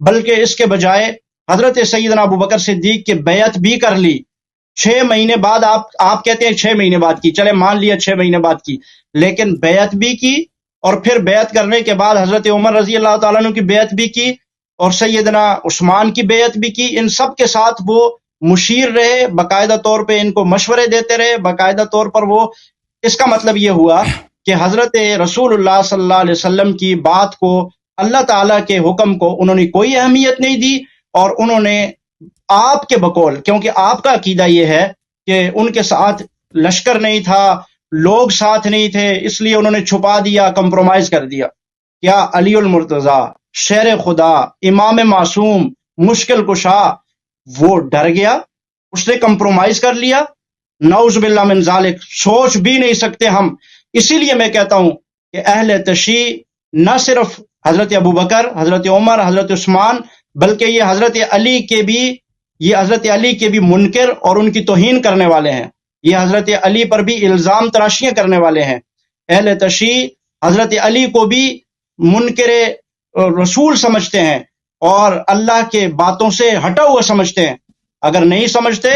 بلکہ اس کے بجائے حضرت سیدنا ابو بکر صدیق کی بیعت بھی کر لی 6 مہینے بعد. آپ کہتے ہیں 6 مہینے بعد کی، چلے مان لیا 6 مہینے بعد کی، لیکن بیعت بھی کی، اور پھر بیعت کرنے کے بعد حضرت عمر رضی اللہ تعالیٰ عنہ کی بیعت بھی کی، اور سیدنا عثمان کی بیعت بھی کی. ان سب کے ساتھ وہ مشیر رہے، باقاعدہ طور پہ ان کو مشورے دیتے رہے، باقاعدہ طور پر وہ. اس کا مطلب یہ ہوا کہ حضرت رسول اللہ صلی اللہ علیہ وسلم کی بات کو، اللہ تعالیٰ کے حکم کو انہوں نے کوئی اہمیت نہیں دی، اور انہوں نے آپ کے بقول، کیونکہ آپ کا عقیدہ یہ ہے کہ ان کے ساتھ لشکر نہیں تھا، لوگ ساتھ نہیں تھے، اس لیے انہوں نے چھپا دیا، کمپرومائز کر دیا. کیا علی المرتضیٰ، شیر خدا، امام معصوم، مشکل کشا، وہ ڈر گیا؟ اس نے کمپرومائز کر لیا؟ نعوذ باللہ من ذالک، سوچ بھی نہیں سکتے ہم. اسی لیے میں کہتا ہوں کہ اہل تشیع نہ صرف حضرت ابو بکر، حضرت عمر، حضرت عثمان، بلکہ یہ حضرت علی کے بھی منکر اور ان کی توہین کرنے والے ہیں. یہ حضرت علی پر بھی الزام تراشیاں کرنے والے ہیں. اہل تشیع حضرت علی کو بھی منکر رسول سمجھتے ہیں اور اللہ کے باتوں سے ہٹا ہوا سمجھتے ہیں. اگر نہیں سمجھتے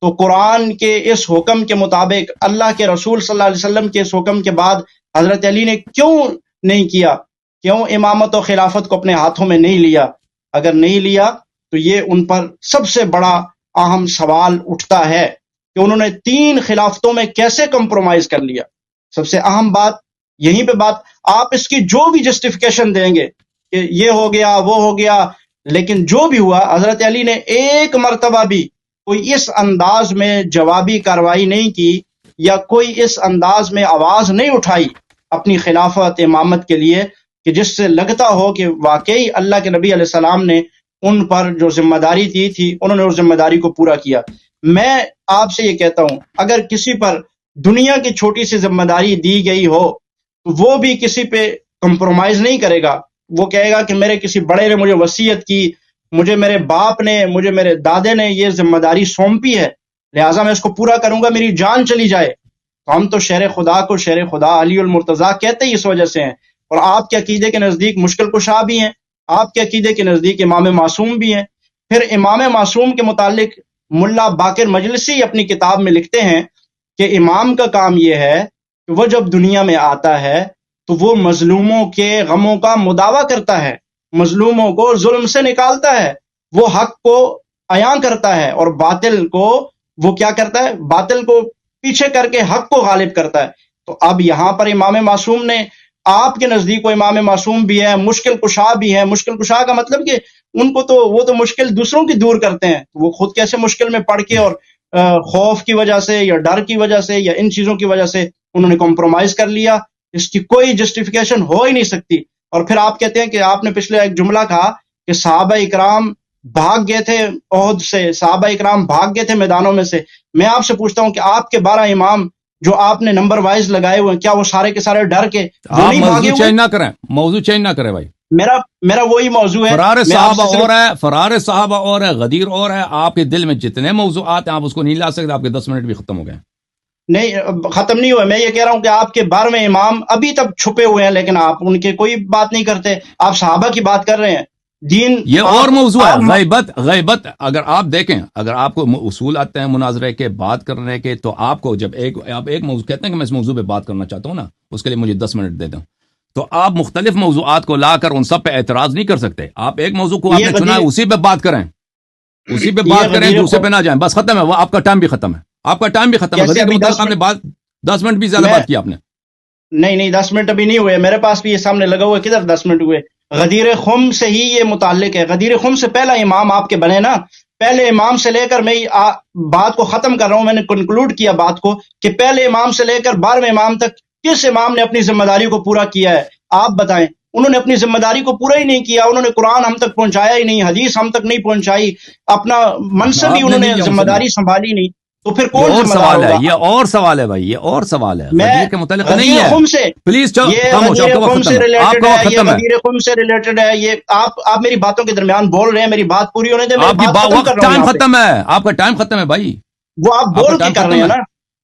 تو قرآن کے اس حکم کے مطابق، اللہ کے رسول صلی اللہ علیہ وسلم کے اس حکم کے بعد حضرت علی نے کیوں نہیں کیا؟ کیوں امامت و خلافت کو اپنے ہاتھوں میں نہیں لیا؟ اگر نہیں لیا تو یہ ان پر سب سے بڑا اہم سوال اٹھتا ہے کہ انہوں نے 3 خلافتوں میں کیسے کمپرومائز کر لیا. سب سے اہم بات یہیں پہ بات، آپ اس کی جو بھی جسٹیفیکیشن دیں گے کہ یہ ہو گیا وہ ہو گیا، لیکن جو بھی ہوا، حضرت علی نے ایک مرتبہ بھی کوئی اس انداز میں جوابی کارروائی نہیں کی، یا کوئی اس انداز میں آواز نہیں اٹھائی اپنی خلافت امامت کے لیے کہ جس سے لگتا ہو کہ واقعی اللہ کے نبی علیہ السلام نے ان پر جو ذمہ داری دی تھی انہوں نے اس ذمہ داری کو پورا کیا. میں آپ سے یہ کہتا ہوں، اگر کسی پر دنیا کی چھوٹی سی ذمہ داری دی گئی ہو تو وہ بھی کسی پہ کمپرومائز نہیں کرے گا. وہ کہے گا کہ میرے کسی بڑے نے مجھے وصیت کی، مجھے میرے باپ نے، مجھے میرے دادے نے یہ ذمہ داری سونپی ہے، لہٰذا میں اس کو پورا کروں گا، میری جان چلی جائے. تو ہم تو شیر خدا کو شیر خدا علی المرتضیٰ کہتے ہی اس وجہ سے ہیں. اور آپ کے عقیدے کے نزدیک مشکل کشا بھی ہیں، آپ کے عقیدے کے نزدیک امام معصوم بھی ہیں. پھر امام معصوم کے متعلق ملا باقر مجلسی اپنی کتاب میں لکھتے ہیں کہ امام کا کام یہ ہے کہ وہ جب دنیا میں آتا ہے تو وہ مظلوموں کے غموں کا مداوع کرتا ہے، مظلوموں کو ظلم سے نکالتا ہے، وہ حق کو عیاں کرتا ہے، اور باطل کو وہ کیا کرتا ہے؟ باطل کو پیچھے کر کے حق کو غالب کرتا ہے. تو اب یہاں پر امام معصوم نے، آپ کے نزدیک وہ امام معصوم بھی ہے، مشکل کشا بھی ہے. مشکل کشا کا مطلب کہ ان کو تو وہ تو مشکل دوسروں کی دور کرتے ہیں، وہ خود کیسے مشکل میں پڑھ کے اور خوف کی وجہ سے یا ڈر کی وجہ سے یا ان چیزوں کی وجہ سے انہوں نے کمپرومائز کر لیا. اس کی کوئی جسٹیفیکیشن ہو ہی نہیں سکتی. اور پھر آپ کہتے ہیں کہ آپ نے پچھلے ایک جملہ کہا کہ صحابہ اکرام بھاگ گئے تھے احد سے، صحابہ اکرام بھاگ گئے تھے میدانوں میں سے. میں آپ سے پوچھتا ہوں کہ آپ کے 12 امام جو آپ نے نمبر وائز لگائے ہوئے ہیں، کیا وہ سارے کے سارے ڈر کے وہ نہیں بھاگے ہوئے؟ چینج نہ کریں، موضوع چینج نہ کریں بھائی. میرا وہی موضوع ہے. فرار صحابہ اور ہے، فرار صحابہ اور ہے، غدیر اور ہے. آپ کے دل میں جتنے موضوعات ہیں آپ اس کو نہیں لا سکتے. آپ کے 10 منٹ بھی ختم ہو گئے. نہیں ختم نہیں ہوا. میں یہ کہہ رہا ہوں کہ آپ کے 12 امام ابھی تک چھپے ہوئے ہیں، لیکن آپ ان کے کوئی بات نہیں کرتے. آپ صحابہ کی بات کر رہے ہیں. دین یہ اور موضوع ہے، غیبت. اگر آپ دیکھیں، اگر آپ کو اصول آتے ہیں مناظرے کے، بات کرنے کے، تو آپ کو جب آپ ایک موضوع کہتے ہیں کہ میں اس موضوع پہ بات کرنا چاہتا ہوں نا، اس کے لیے مجھے 10 منٹ دے دیں، تو آپ مختلف موضوعات کو لا کر ان سب پہ اعتراض نہیں کر سکتے. آپ ایک موضوع کو آپ نے چنا ہے، اسی پہ بات کریں، اسی پہ بات کریں، دوسرے پہ نہ جائیں. بس ختم ہے، وہ آپ کا ٹائم بھی ختم ہے. آپ کا ٹائم بھی ختم ہے. آپ نے 10 منٹ بھی زیادہ بات کی آپ نے. نہیں 10 منٹ ابھی نہیں ہوئے. میرے پاس بھی یہ سامنے لگا ہوا ہے. کدھر 10 منٹ ہوئے؟ غدیر خم سے ہی یہ متعلق ہے. غدیر خم سے پہلا امام آپ کے بنے نا. پہلے امام سے لے کر میں بات کو ختم کر رہا ہوں. میں نے کنکلوڈ کیا بات کو کہ پہلے امام سے لے کر 12ویں امام تک کس امام نے اپنی ذمہ داری کو پورا کیا ہے؟ آپ بتائیں. انہوں نے اپنی ذمہ داری کو پورا ہی نہیں کیا. انہوں نے قرآن ہم تک پہنچایا ہی نہیں، حدیث ہم تک نہیں پہنچائی، اپنا منصب بھی انہوں نے ذمہ داری سنبھالی نہیں. تو پھر کون ذمہ دار ہوگا؟ یہ اور سوال ہے بھائی، یہ اور سوال ہے. غدیر کے متعلق نہیں ہے. پلیز غدیر خم سے ریلیٹڈ ہے. یہ آپ میری باتوں کے درمیان بول رہے ہیں. میری بات پوری ہونے دیں. ٹائم ختم ہے، آپ کا ٹائم ختم ہے بھائی. وہ آپ بول کے کر رہے ہیں نا.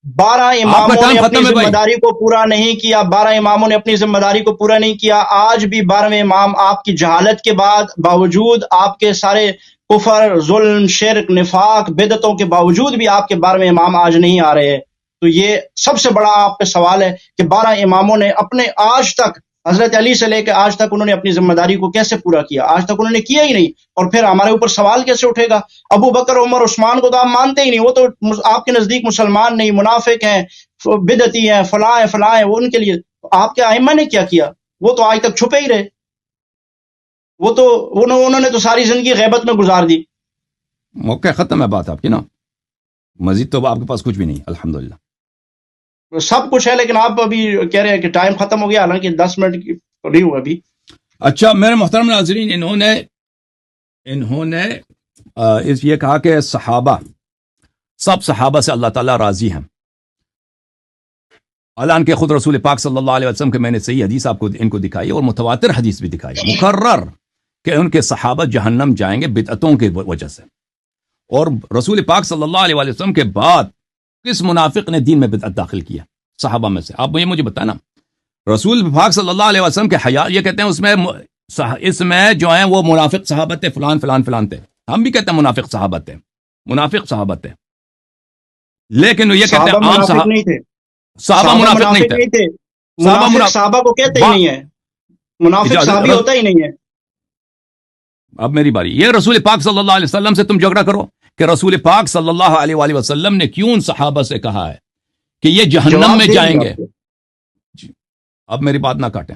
12 اماموں ٹائم نے ختم اپنی ہے بھائی۔ ذمہ داری کو پورا نہیں کیا، 12 اماموں نے اپنی ذمہ داری کو پورا نہیں کیا. آج بھی 12ویں امام آپ کی جہالت کے بعد، باوجود آپ کے سارے کفر، ظلم، شرک، نفاق، بدعتوں کے باوجود بھی آپ کے 12ویں امام آج نہیں آ رہے. تو یہ سب سے بڑا آپ پہ سوال ہے کہ 12 اماموں نے اپنے آج تک، حضرت علی سے لے کے آج تک، انہوں نے اپنی ذمہ داری کو کیسے پورا کیا؟ آج تک انہوں نے کیا ہی نہیں، اور پھر ہمارے اوپر سوال کیسے اٹھے گا؟ ابو بکر، عمر، عثمان کو تو آپ مانتے ہی نہیں، وہ تو آپ کے نزدیک مسلمان نہیں، منافق ہیں، بدعتی ہیں، فلاں ہیں فلاں ہیں. وہ ان کے لیے آپ کے ائمہ نے کیا کیا؟ وہ تو آج تک چھپے ہی رہے. وہ تو انہوں نے تو ساری زندگی غیبت میں گزار دی. اوکے، ختم ہے بات آپ کی نا، مزید تو آپ کے پاس کچھ بھی نہیں الحمدللہ. سب کچھ ہے، لیکن آپ ابھی کہہ رہے ہیں کہ ٹائم ختم ہو گیا، حالانکہ 10 منٹ کی نہیں ہوا ابھی. اچھا میرے محترم ناظرین، انہوں نے یہ کہا کہ صحابہ، سب صحابہ سے اللہ تعالیٰ راضی ہیں. اعلان کے خود رسول پاک صلی اللہ علیہ وسلم کے میں نے صحیح حدیث آپ کو ان کو دکھائی اور متواتر حدیث بھی دکھائی، مقرر کہ ان کے صحابہ جہنم جائیں گے بدعتوں کی وجہ سے. اور رسول پاک صلی اللہ علیہ وسلم کے بعد کس منافق نے دین میں بدعت داخل کیا صحابہ میں سے؟ آپ مجھے بتانا. رسول پاک صلی اللہ علیہ وسلم کے حیا، یہ کہتے ہیں اس میں جو ہیں وہ منافق صحابہ تھے، فلان فلان فلان تھے. ہم بھی کہتے ہیں منافق صحابہ تھے، منافق صحابہ تھے، لیکن یہ کہتے ہیں عام صحابہ نہیں تھے. صحابہ منافق نہیں تھے. منافق صحابہ کو کہتے ہی نہیں ہے، منافق صحابی ہوتا ہی نہیں ہے. اب میری باری. یہ رسول پاک صلی اللہ علیہ وسلم سے تم جھگڑا کرو کہ رسول پاک صلی اللہ علیہ وآلہ وسلم نے کیوں ان صحابہ سے کہا ہے کہ یہ جہنم میں جائیں گے. اب میری بات نہ کاٹیں،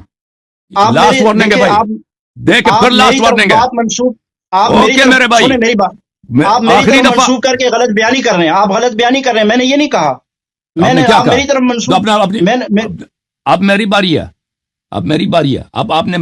لاسٹ وارننگ ہے بھائی، دیکھ پھر لاسٹ وارننگ ہے. آپ میرے بھائی، میری بات، آپ میری طرف منسوخ کر کے غلط بیانی کر رہے ہیں. آپ غلط بیانی کر رہے ہیں، میں نے یہ نہیں کہا. میں نے آپ میری طرف منسوخ. اب میری باری ہے، اب میری باری ہے. اب آپ نے